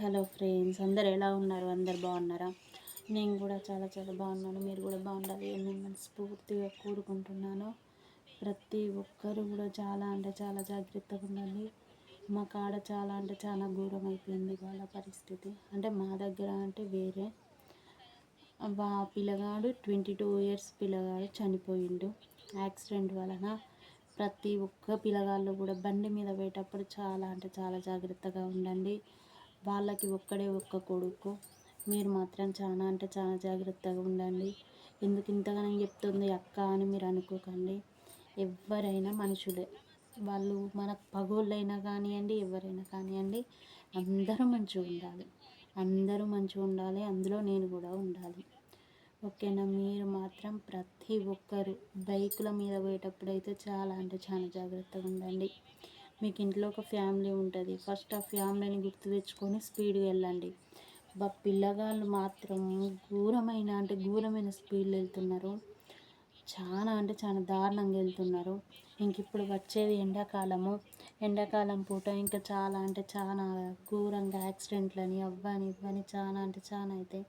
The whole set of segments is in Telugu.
హలో ఫ్రెండ్స్, అందరు ఎలా ఉన్నారు? అందరు బాగున్నారా? నేను కూడా చాలా చాలా బాగున్నాను. మీరు కూడా బాగుండాలి అని నేను మనస్ఫూర్తిగా కోరుకుంటున్నాను. ప్రతి ఒక్కరు కూడా చాలా అంటే చాలా జాగ్రత్తగా ఉండాలి. మా కాడ చాలా అంటే చాలా ఘోరం అయిపోయింది వాళ్ళ పరిస్థితి. అంటే మా దగ్గర అంటే వేరే పిల్లగాడు 22 ఇయర్స్ పిల్లగాడు చనిపోయిండు యాక్సిడెంట్ వలన. ప్రతి ఒక్క పిల్లగాళ్ళు కూడా బండి మీద పోయేటప్పుడు చాలా అంటే చాలా జాగ్రత్తగా ఉండండి. వాళ్ళకి ఒక్కడే ఒక్క కొడుకు. మీరు మాత్రం చాలా అంటే చాలా జాగ్రత్తగా ఉండండి. ఎందుకు ఇంతగానో చెప్తుంది అక్క అని మీరు అనుకోకండి. ఎవరైనా మనుషులే. వాళ్ళు మనకు పగోళ్ళైనా కానివ్వండి, ఎవరైనా కానివ్వండి, అందరూ మంచిగా ఉండాలి. అందరూ మంచిగా ఉండాలి, అందులో నేను కూడా ఉండాలి. ఓకేనా? మీరు మాత్రం ప్రతి ఒక్కరు బైకుల మీద పోయేటప్పుడు అయితే చాలా అంటే చాలా జాగ్రత్తగా ఉండండి. మీకు ఇంట్లో ఒక ఫ్యామిలీ ఉంటుంది, ఫస్ట్ ఆ ఫ్యామిలీని గుర్తు తెచ్చుకొని స్పీడ్గా వెళ్ళండి. పిల్లగాళ్ళు మాత్రం ఘోరమైన అంటే ఘోరమైన స్పీడ్లో వెళ్తున్నారు. చాలా అంటే చాలా దారుణంగా వెళ్తున్నారు. ఇంక ఇప్పుడు వచ్చేది ఎండాకాలము. ఎండాకాలం పూట ఇంకా చాలా అంటే చాలా ఘోరంగా యాక్సిడెంట్లని అవ్వని ఇవ్వని చాలా అంటే చాలా అయితే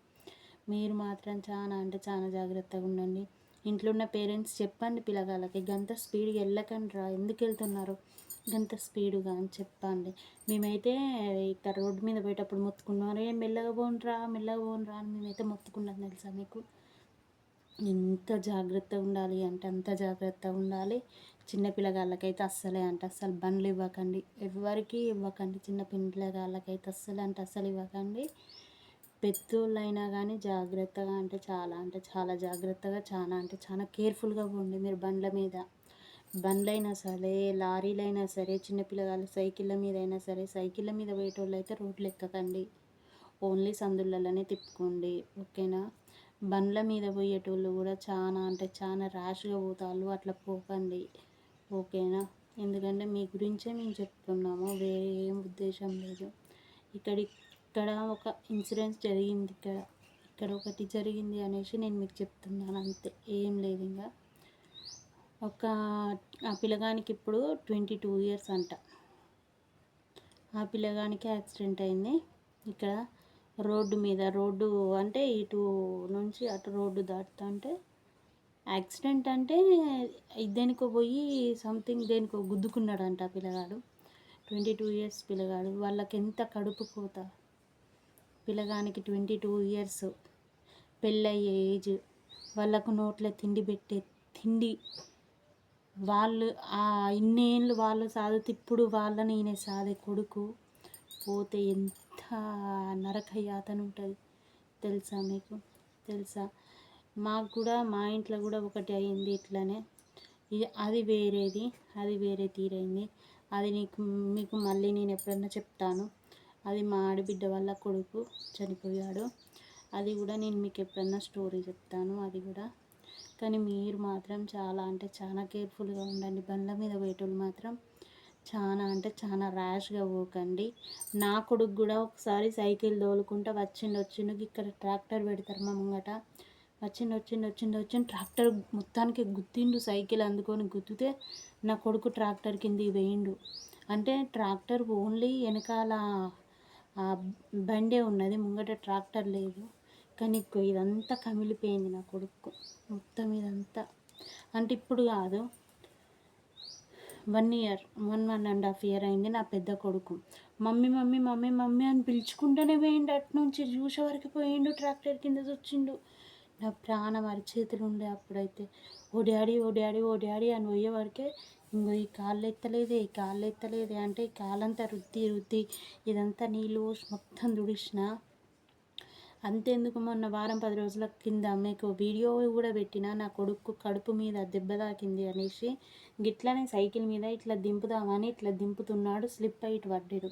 మీరు మాత్రం చాలా అంటే చాలా జాగ్రత్తగా ఉండండి. ఇంట్లో ఉన్న పేరెంట్స్ చెప్పండి పిల్లగాళ్ళకి, గంత స్పీడ్గా వెళ్ళకండి రా, ఎందుకు వెళ్తున్నారు గంత స్పీడుగా అని చెప్పండి. మేమైతే ఇక్కడ రోడ్డు మీద పోయేటప్పుడు మొత్తుకున్నాం, రే మెల్లగా పోండ్రా మెల్లగా పోండ్రా అని మేమైతే మొత్తుకున్నాం. తెలుసా మీకు? ఎంత జాగ్రత్తగా ఉండాలి అంటే అంత జాగ్రత్తగా ఉండాలి. చిన్న పిల్లగాళ్ళకైతే అస్సలే అంటే అస్సలు బండ్లు ఇవ్వకండి, ఎవరికి ఇవ్వకండి. చిన్న పిల్లగాళ్ళకైతే అస్సలు అంటే అస్సలు ఇవ్వకండి. పెద్దోళ్ళైనా కానీ జాగ్రత్తగా అంటే చాలా జాగ్రత్తగా, చాలా అంటే చాలా కేర్ఫుల్గా పోండి మీరు బండ్ల మీద. బండ్లైనా సరే, లారీలైనా సరే, చిన్నపిల్లగాళ్ళు సైకిళ్ళ మీద అయినా సరే. సైకిళ్ళ మీద పోయేటోళ్ళు అయితే రోడ్లు ఎక్కకండి, ఓన్లీ సందులలోనే తిప్పుకోండి. ఓకేనా? బండ్ల మీద పోయేటోళ్ళు కూడా చాలా అంటే చాలా ర్యాష్గా పోతారు, అట్లా పోకండి. ఎందుకంటే మీ గురించే మేము చెప్తున్నాము, వేరే ఏం ఉద్దేశం లేదు. ఇక్కడ ఒక ఇన్సిడెంట్ జరిగింది, ఇక్కడ ఒకటి జరిగింది అనేసి నేను మీకు చెప్తున్నాను, అంతే, ఏం లేదు. ఇంకా ఆ పిల్లగానికి ఇప్పుడు 22 ఇయర్స్ అంట. ఆ పిల్లగానికి యాక్సిడెంట్ అయింది ఇక్కడ రోడ్డు అంటే ఇటు నుంచి అటు రోడ్డు దాటుతుంటే యాక్సిడెంట్ అంటే దేనికో పోయి సంథింగ్ దేనికో గుద్దుకున్నాడంట ఆ పిల్లగాడు. 22 ఇయర్స్ పిల్లగాడు. వాళ్ళకి ఎంత కడుపు కోత. పిల్లగానికి 22 ఇయర్స్, పెళ్ళయ్యే ఏజ్, వాళ్ళకు నోట్లో తిండి పెట్టే తిండి. వాళ్ళు ఇన్నేళ్ళు వాళ్ళు సాధితే ఇప్పుడు వాళ్ళని ఈయన సాదే కొడుకు పోతే ఎంత నరకయాతన ఉంటుంది తెలుసా మీకు? తెలుసా? మాకు కూడా మా ఇంట్లో కూడా ఒకటి అయింది ఇట్లనే. అది వేరేది, అది వేరే తీరైంది. అది మీకు మళ్ళీ నేను ఎప్పుడన్నా చెప్తాను. అది మా ఆడబిడ్డ వల్ల కొడుకు చనిపోయాడు. అది కూడా నేను మీకు ఎప్పుడన్నా స్టోరీ చెప్తాను అది కూడా. కానీ మీరు మాత్రం చాలా అంటే చాలా కేర్ఫుల్గా ఉండండి. బండ్ల మీద పోయేటోళ్ళు మాత్రం చాలా అంటే చాలా ర్యాష్గా పోకండి. నా కొడుకు కూడా ఒకసారి సైకిల్ తోలుకుంటా వచ్చిండు ఇక్కడ ట్రాక్టర్ పెడతారు మా ముంగట. వచ్చిండు ట్రాక్టర్ మొత్తానికి గుద్దిండు. సైకిల్ అందుకొని గుద్దితే నా కొడుకు ట్రాక్టర్ కిందికి వేయిండు. అంటే ట్రాక్టర్ ఓన్లీ వెనకాల బండే ఉన్నది, ముంగట ట్రాక్టర్ లేదు. కానీ ఇదంతా కమిలిపోయింది నా కొడుకు మొత్తం ఇదంతా. అంటే ఇప్పుడు కాదు, 1.5 ఇయర్ అయింది. నా పెద్ద కొడుకు మమ్మీ మమ్మీ మమ్మీ మమ్మీ అని పిలుచుకుంటూనే పోయిండు, అటు నుంచి చూసే వరకు పోయిండు, ట్రాక్టర్ కింద వచ్చిండు. నా ప్రాణం అరిచేతులు ఉండే అప్పుడైతే. ఓ డాడీ ఓ డాడీ ఓ డాడీ అని పోయేవరకే ఇంకో ఈ కాళ్ళు ఎత్తలేదే అంటే ఈ కాలంతా రుద్ది ఇదంతా నీళ్ళు పోసి మొత్తం తుడిచిన. అంతేందుకు, మొన్న వారం 10 రోజుల కింద మీకు వీడియో కూడా పెట్టిన, నా కొడుకు కడుపు మీద దెబ్బ తాకింది అనేసి. గిట్లనే సైకిల్ మీద ఇట్లా దింపుదామని ఇట్లా దింపుతున్నాడు, స్లిప్ అయి ఇటు పడ్డాడు.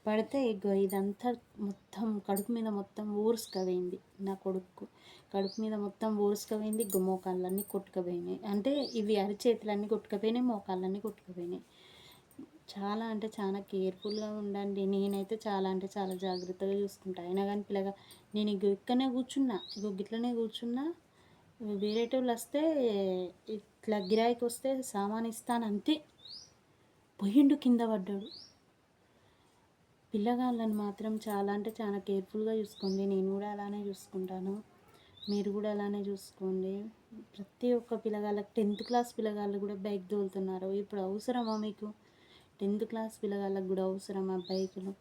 పడితే ఇదంతా మొత్తం కడుపు మీద మొత్తం ఊరుసుకపోయింది. నా కొడుకు కడుపు మీద మొత్తం ఊరుసుకపోయింది. మోకాళ్ళన్నీ కొట్టుకుపోయినాయి. అంటే ఇవి అరిచేతులన్నీ కొట్టుకుపోయినాయి, మోకాళ్ళన్నీ కొట్టుకుపోయినాయి. చాలా అంటే చాలా కేర్ఫుల్గా ఉండండి. నేనైతే చాలా అంటే చాలా జాగ్రత్తగా చూసుకుంటాను. అయినా కానీ నేను ఇక్కడనే కూర్చున్నా, గిట్లనే కూర్చున్నా. వేరేటోళ్ళు వస్తే ఇట్లా గిరాయికి వస్తే సామాన్ ఇస్తాను అంతే, పోయిండు కింద పడ్డాడు. పిల్లగాళ్ళని మాత్రం చాలా అంటే చాలా కేర్ఫుల్గా చూసుకోండి. నేను కూడా అలానే చూసుకుంటాను. మీరు కూడా అలానే చూసుకోండి. ప్రతి ఒక్క పిల్లగాళ్ళకి 10th క్లాస్ పిల్లగాళ్ళు కూడా బైక్ తోలుతున్నారు. ఇప్పుడు అవసరమా మీకు? 10th క్లాస్ పిల్లగాళ్ళకి కూడా అవసరమా బైకులు?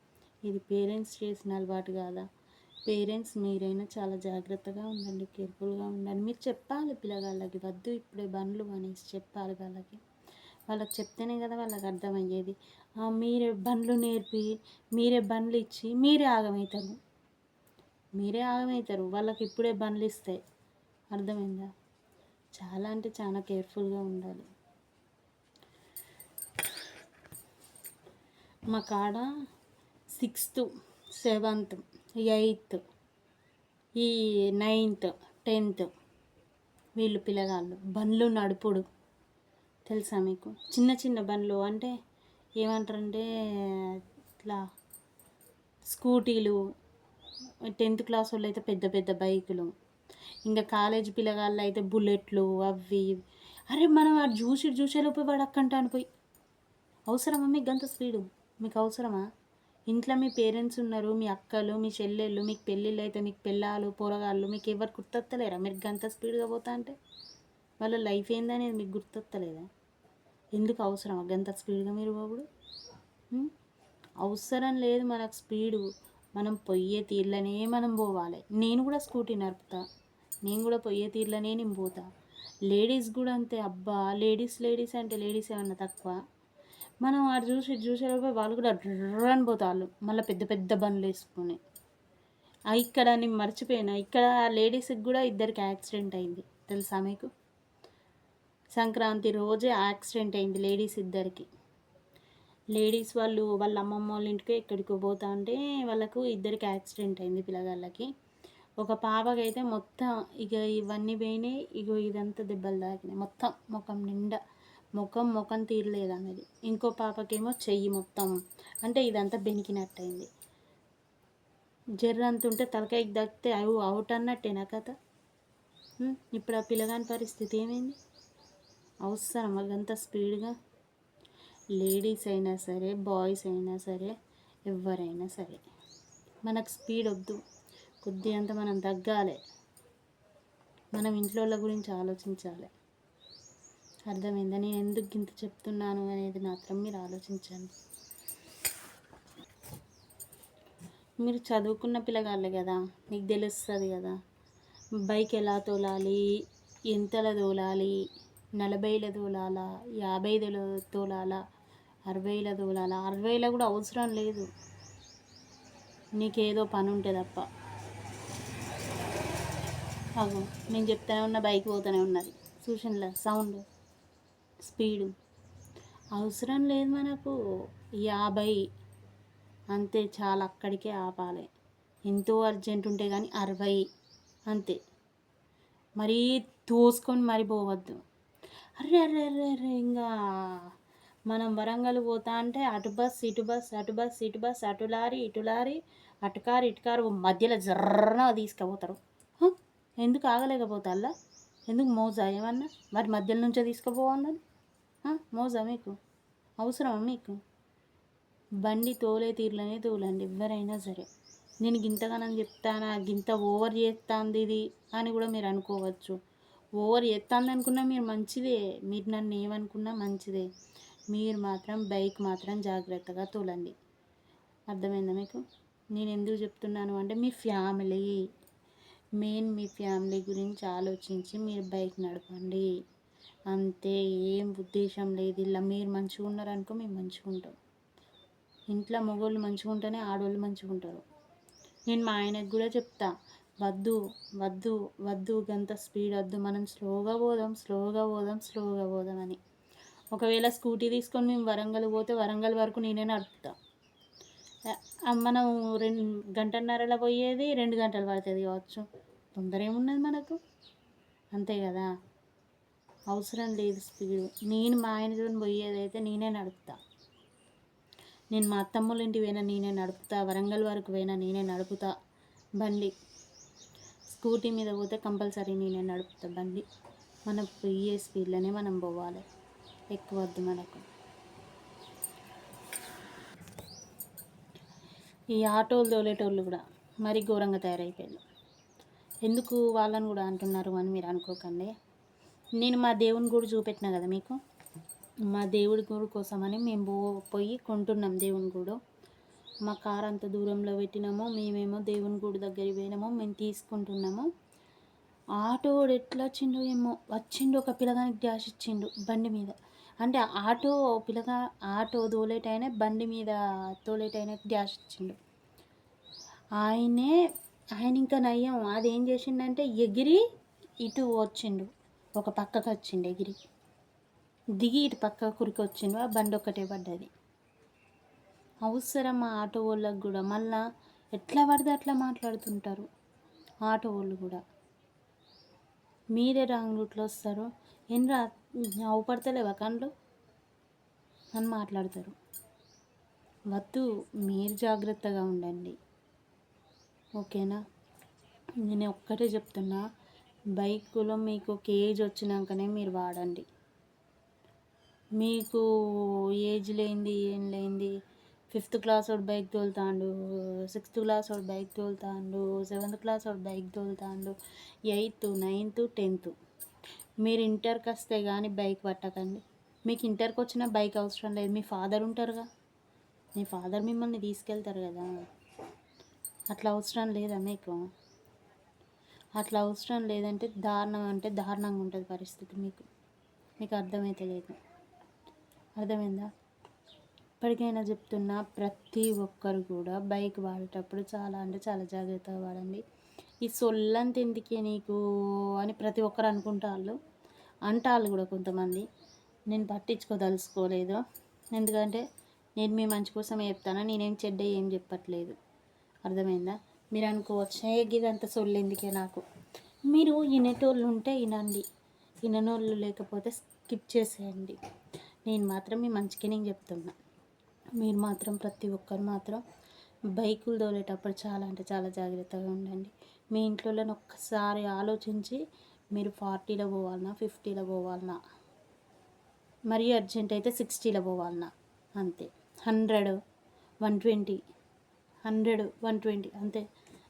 ఇది పేరెంట్స్ చేసిన అలవాటు కాదా? పేరెంట్స్ మీరైనా చాలా జాగ్రత్తగా ఉండండి, కేర్ఫుల్గా ఉండండి. మీరు చెప్పాలి పిల్లగాళ్ళకి, వద్దు ఇప్పుడే బండ్లు అనేసి చెప్పాలి వాళ్ళకి చెప్తేనే కదా వాళ్ళకి అర్థమయ్యేది. మీరే బండ్లు నేర్పి, మీరే బండ్లు ఇచ్చి మీరే ఆగమవుతారు. వాళ్ళకి ఇప్పుడే బండ్లు ఇస్తాయి. అర్థమైందా? చాలా అంటే చాలా కేర్ఫుల్గా ఉండాలి. మా కాడ 6th, 7th, 8th, ఈ 9th, 10th వీళ్ళు పిల్లగాళ్ళు బండ్లు నడుపుడు తెలుసా మీకు? చిన్న చిన్న బండ్లు అంటే ఏమంటారంటే ఇట్లా స్కూటీలు, 10th క్లాస్ వాళ్ళు అయితే పెద్ద పెద్ద బైకులు, ఇంకా కాలేజ్ పిల్లగాళ్ళు అయితే బుల్లెట్లు అవి. అరే మనం వాడు చూసేలోపు వాడు అక్కంటాను పోయి. అవసరమా మీకు అంత స్పీడు? మీకు అవసరమా? ఇంట్లో మీ పేరెంట్స్ ఉన్నారు, మీ అక్కలు, మీ చెల్లెళ్ళు, మీకు పెళ్ళిళ్ళు అయితే మీకు పిల్లలు పోరగాళ్ళు, మీకు ఎవరు గుర్తొత్తలేరా మీరు గంత స్పీడ్గా పోతా అంటే? వాళ్ళ లైఫ్ ఏందనేది మీకు గుర్తొత్తలేదా? ఎందుకు అవసరమా గంత స్పీడ్గా మీరు పోవుడు? అవసరం లేదు మనకు స్పీడు. మనం పొయ్యే తీర్లనే మనం పోవాలి. నేను కూడా స్కూటీ నడుపుతా, నేను కూడా పొయ్యే తీర్లనే నేను పోతా. లేడీస్ కూడా అంతే. అబ్బా లేడీస్ అంటే లేడీస్ ఏమన్నా తక్కువ? మనం వాడు చూసేలోపు వాళ్ళు కూడా డ్రని పోతారు, మళ్ళీ పెద్ద పెద్ద బండ్లు వేసుకొని. ఇక్కడ నేను మర్చిపోయినా, ఇక్కడ లేడీస్కి కూడా ఇద్దరికి యాక్సిడెంట్ అయింది తెలుసా మీకు? సంక్రాంతి రోజే యాక్సిడెంట్ అయింది లేడీస్ ఇద్దరికి. లేడీస్ వాళ్ళు వాళ్ళ అమ్మమ్మ వాళ్ళ ఇంటికి ఎక్కడికో పోతా అంటే వాళ్ళకు ఇద్దరికి యాక్సిడెంట్ అయింది పిల్లగాళ్ళకి. ఒక పాపకైతే మొత్తం ఇక ఇవన్నీ పోయినాయి. ఇగో ఇదంతా దెబ్బలు తాకినాయి మొత్తం ముఖం నిండా. ముఖం తీరలేదు అనేది. ఇంకో పాపకేమో చెయ్యి మొత్తం అంటే ఇదంతా బెనికినట్టయింది. జర్రంత ఉంటే తలకాయకి దక్కితే అవి అవుట్ అన్నట్టేనా కథ? ఇప్పుడు ఆ పిల్లగాని పరిస్థితి ఏమైంది? అవసరం అదంత స్పీడ్గా? లేడీస్ అయినా సరే, బాయ్స్ అయినా సరే, ఎవరైనా సరే మనకు స్పీడ్ వద్దు. కొద్దిగంత మనం తగ్గాలి. మనం ఇంట్లో వాళ్ళ గురించి ఆలోచించాలి. అర్థమైందా? నేను ఎందుకు ఇంత చెప్తున్నాను అనేది మాత్రం మీరు ఆలోచించండి. మీరు చదువుకున్న పిల్లగాళ్ళే కదా, మీకు తెలుస్తుంది కదా బైక్ ఎలా తోలాలి, ఎంతలో తోలాలి, 40లో తోలాలా, 50లో తోలాలా, 60లో తోలాలా. 60లో కూడా అవసరం లేదు, నీకేదో పని ఉంటే తప్ప. అగో నేను చెప్తానే ఉన్న బైక్ పోతూనే ఉన్నది. చూసినలా సౌండ్, స్పీడు అవసరం లేదు మనకు. 50 అంతే చాలా, అక్కడికే ఆపాలి. ఎంతో అర్జెంట్ ఉంటే కానీ 60 అంతే. మరీ తోసుకొని మరీ పోవద్దు. అర్రే అర్రే అర్రే అర్రే ఇంకా మనం వరంగల్ పోతా అంటే అటు బస్ ఇటు బస్, అటు బస్ ఇటు బస్, అటు లారీ ఇటు లారీ, అటు కారు ఇటు కారు, మధ్యలో జర్రన తీసుకుపోతారు. ఎందుకు ఆగలేకపోతాల్లా? ఎందుకు మోజా ఏమన్నా? మరి మధ్యలో నుంచే తీసుకుపోవన్నది మోజా మీకు? అవసరమా మీకు? బండి తోలే తీరులోనే తోలండి ఎవరైనా సరే. నేను గింతగానం చెప్తానా, గింత ఓవర్ చేస్తుంది ఇది అని కూడా మీరు అనుకోవచ్చు. ఓవర్ చేస్తుంది అనుకున్నా మీరు మంచిదే, మీరు నన్ను ఏమనుకున్నా మంచిదే. మీరు మాత్రం బైక్ మాత్రం జాగ్రత్తగా తోలండి. అర్థమైందా మీకు? నేను ఎందుకు చెప్తున్నాను అంటే మీ ఫ్యామిలీ గురించి ఆలోచించి మీరు బైక్ నడపండి అంతే. ఏం ఉద్దేశం లేదు. ఇలా మీరు మంచిగా ఉన్నారనుకో మేము మంచిగా ఉంటాం. ఇంట్లో మగవాళ్ళు మంచిగా ఉంటేనే ఆడవాళ్ళు మంచిగా ఉంటారు. నేను మా ఆయనకు కూడా చెప్తా, వద్దు వద్దు వద్దు గంత స్పీడ్ వద్దు, మనం స్లోగా పోదాం అని. ఒకవేళ స్కూటీ తీసుకొని మేము వరంగల్ పోతే వరంగల్ వరకు నేనే నడుపుతా. మనం 2 గంటన్నరలో పోయేది 2 గంటలు పడుతుంది కావచ్చు. తొందర ఏమున్నది మనకు? అంతే కదా. అవసరం లేదు స్పీడు. నేను మా ఆయనతో పోయేదైతే నేనే నడుపుతా. నేను మా అత్తమ్మల ఇంటికి పోయినా నేనే నడుపుతా, వరంగల్ వరకు పోయినా నేనే నడుపుతా బండి. స్కూటీ మీద పోతే కంపల్సరీ నేనే నడుపుతా బండి. మనం పోయే స్పీడ్లోనే మనం పోవాలి, ఎక్కువ వద్దు మనకు. ఈ ఆటోలు తోలేటోళ్ళు కూడా మరీ ఘోరంగా తయారైపోయారు. ఎందుకు వాళ్ళని కూడా అంటున్నారు అని మీరు అనుకోకండి. నేను మా దేవుని గుడి చూపెట్టినా కదా మీకు, మా దేవుడి గుడి కోసమని మేము పోయి కొంటున్నాం దేవుని గుడి. మా కారు అంత దూరంలో పెట్టినాము, మేమేమో దేవుని గుడి దగ్గరికి పోయినాము, మేము తీసుకుంటున్నాము. ఆటోడు ఎట్లా వచ్చిండో ఏమో, వచ్చిండు ఒక పిల్లగానికి డాష్ ఇచ్చిండు బండి మీద. అంటే ఆటో తోలేటైనా బండి మీద తోలేటైనా డాష్ ఇచ్చిండు. ఆయన ఇంకా నయ్యం, అదేం చేసిండంటే ఎగిరి ఇటు వచ్చిండు, ఒక పక్కకు వచ్చిండు ఎగిరి దిగి ఇటు పక్క కురికి వచ్చిండు. ఆ బండి ఒక్కటే పడ్డది. అవసరం ఆ ఆటో వాళ్ళకు కూడా, మళ్ళా ఎట్లా పడితే అట్లా మాట్లాడుతుంటారు ఆటో వాళ్ళు కూడా. మీరే రాంగ్ రూట్లో వస్తారు, ఏంరా అవపడతలేవా కళ్ళు అని మాట్లాడతారు. వద్దు, మీరు జాగ్రత్తగా ఉండండి, ఓకేనా. నేను ఒక్కటే చెప్తున్నా, బైకులో మీకు ఒక ఏజ్ వచ్చినాకనే మీరు వాడండి. మీకు ఏజ్ లేనిది ఏం లేనిది 5th క్లాస్ వాడు బైక్ తోలుతాండు, 6th క్లాస్ వాడు బైక్ తోలుతాండు, 7th క్లాస్ వాడు బైక్ తోలుతాండు, 8th 9th 10th. మీరు ఇంటర్కి వస్తే కానీ బైక్ పట్టకండి. మీకు ఇంటర్కి వచ్చిన బైక్ అవసరం లేదు, మీ ఫాదర్ ఉంటారుగా, మీ ఫాదర్ మిమ్మల్ని తీసుకెళ్తారు కదా. అట్లా అవసరం లేదా మీకు? అట్లా అవసరం లేదంటే దారుణం అంటే దారుణంగా ఉంటుంది పరిస్థితి. మీకు అర్థమైతలేదు, అర్థమైందా? ఇప్పటికైనా చెప్తున్నా, ప్రతి ఒక్కరు కూడా బైక్ వాడేటప్పుడు చాలా అంటే చాలా జాగ్రత్తగా వాడండి. ఈ సొల్లంత ఎందుకే నీకు అని ప్రతి ఒక్కరు అంటాళ్ళు కూడా కొంతమంది. నేను పట్టించుకోదలుచుకోలేదు, ఎందుకంటే నేను మీ మంచి కోసమే చెప్తాను, నేనేం చెడ్డ ఏం చెప్పట్లేదు, అర్థమైందా? మీరు అనుకోవచ్చు ఇదంతా సొల్లు ఎందుకే నాకు. మీరు వినేటోళ్ళు ఉంటే వినండి, విననోళ్ళు లేకపోతే స్కిప్ చేసేయండి. నేను మాత్రం మీ మంచిగా నేను చెప్తున్నా. మీరు మాత్రం ప్రతి ఒక్కరు మాత్రం బైకులు తోలేటప్పుడు చాలా అంటే చాలా జాగ్రత్తగా ఉండండి. మీ ఇంట్లో ఒక్కసారి ఆలోచించి, మీరు 40లో పోవాలన్నా 50లో పోవాలన్నా, మరీ అర్జెంట్ అయితే 60లో పోవాలన్నా అంతే. 100 120 100 120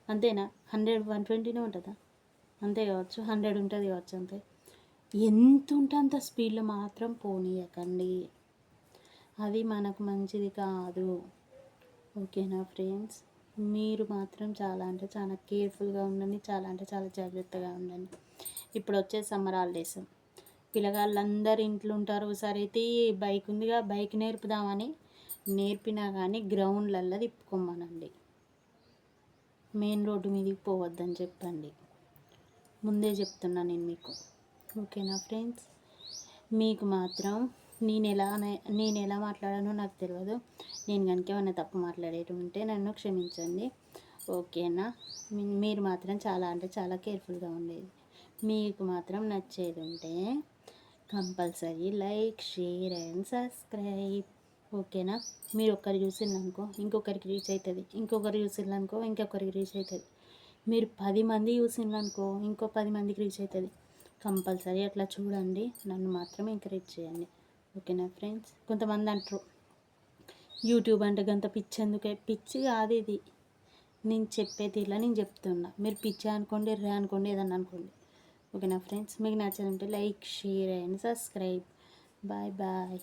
అంతేనా? 100 120నే ఉంటుందా? అంతే కావచ్చు, 100 ఉంటుంది కావచ్చు, అంతే. ఎంత ఉంటే అంత స్పీడ్లో మాత్రం పోనీయకండి, అది మనకు మంచిది కాదు, ఓకేనా ఫ్రెండ్స్. మీరు మాత్రం చాలా అంటే చాలా కేర్ఫుల్గా ఉండండి, చాలా అంటే చాలా జాగ్రత్తగా ఉండండి. ఇప్పుడు వచ్చే సమ్మర్ హాలిడేస్, పిల్లగాళ్ళందరూ ఇంట్లో ఉంటారు. సరైతే బైక్ ఉందిగా, బైక్ నేర్పుదామని నేర్పినా కానీ గ్రౌండ్లల్లో తిప్పుకోమనండి, మెయిన్ రోడ్డు మీదకి పోవద్దని చెప్పండి. ముందే చెప్తున్నా నేను మీకు, ఓకేనా ఫ్రెండ్స్. మీకు మాత్రం నేను ఎలా మాట్లాడానో నాకు తెలియదు. నేను కనుక ఏమైనా తప్పు మాట్లాడేది ఉంటే నన్ను క్షమించండి, ఓకేనా. మీరు మాత్రం చాలా అంటే చాలా కేర్ఫుల్గా ఉండేది. మీకు మాత్రం నచ్చేది ఉంటే compulsory like, share and subscribe, ఓకేనా. మీరు ఒక్కరు చూసిందనుకో ఇంకొకరికి రీచ్ అవుతుంది, ఇంకొకరు చూసిందనుకో ఇంకొకరికి రీచ్ అవుతుంది, మీరు 10 మంది చూసిందనుకో ఇంకో 10 మందికి రీచ్ అవుతుంది. కంపల్సరీ అట్లా చూడండి, నన్ను మాత్రం ఎంకరేజ్ చేయండి, ఓకేనా ఫ్రెండ్స్. కొంతమంది అంటారు యూట్యూబ్ అంటే గంత పిచ్చి ఎందుకే, పిచ్చి కాదు ఇది, నేను చెప్పేది ఇలా నేను చెప్తున్నా. మీరు పిచ్చి అనుకోండి, అనుకోండి, ఏదన్నా అనుకోండి, ఓకేనా ఫ్రెండ్స్. మీకు నచ్చాలంటే like, share and subscribe. Bye bye.